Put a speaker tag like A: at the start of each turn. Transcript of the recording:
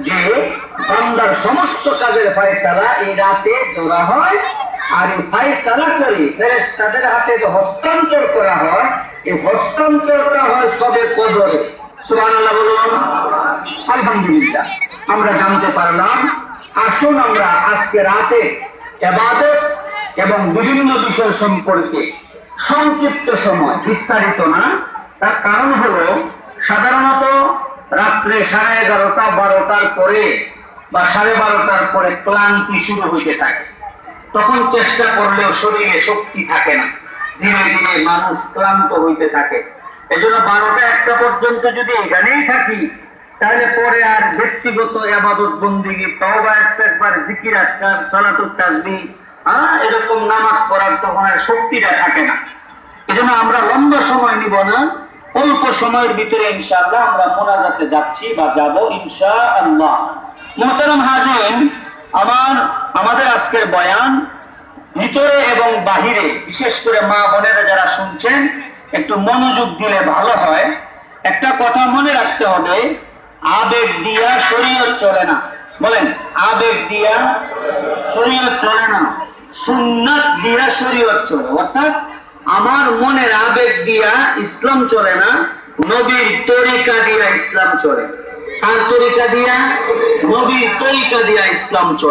A: যে বান্দার সমস্ত কাজের ফয়সালা এই রাতে করা হয়, আর এই ফয়সালা করে ফেরেশতাদের হাতে যে হস্তান্তর করা হয়, এই হস্তান্তরটা হয় সবে কদরে। সুবহানাল্লাহ বলুন। আলহামদুলিল্লাহ, আমরা জানতে পারলাম। আসুন আমরা আজকে রাতে ইবাদত এবং বিভিন্ন বিষয় সম্পর্কে সংক্ষিপ্ত সময়, বিস্তারিত না। তার কারণ হলো সাধারণত রাত্রে 11:30 12টার পরে বা 12:30টার পরে ক্লান্তি শুরু হইতে থাকে। তখন চেষ্টা করলেও শরীরে শক্তি থাকে না, ধীরে ধীরে মানুষ ক্লান্ত হইতে থাকে। এজন্য 12টা 1টা পর্যন্ত যদি এখানেই থাকি, তাহলে পরে আর ব্যক্তিগত ইবাদত বন্দেগী, তওবা ইস্তেগফার, জিকির আজকার, সালাতুত তাসবিহ, এরকম নামাজ পড়ার তখন আর শক্তিটা থাকে না। এজন্য আমরা লম্বা সময় নিব না, অল্প সময়ের ভিতরে ইনশাআল্লাহ আমরা মোনাজাতে যাচ্ছি বা যাব ইনশাআল্লাহ। মুহতারাম হাজিরিন, আমাদের আজকের বয়ান ভিতরে এবং বাহিরে, বিশেষ করে মা বোনেরা যারা শুনছেন একটু মনোযোগ দিলে ভালো হয়। একটা কথা মনে রাখতে হবে, আবেগ দিয়া শরীয়ত চলে না। বলেন, আবেগ দিয়া শরীয়ত চলে না, সুন্নাত দিয়া শরীয়ত চলে। অর্থাৎ আমার মনের আবেগ দিয়া ইসলাম চলে না, নবীর তরিকা দিয়া ইসলাম চলে। আর তরিকা দিয়া, নবীর তরিকা দিয়া ইসলাম চলে।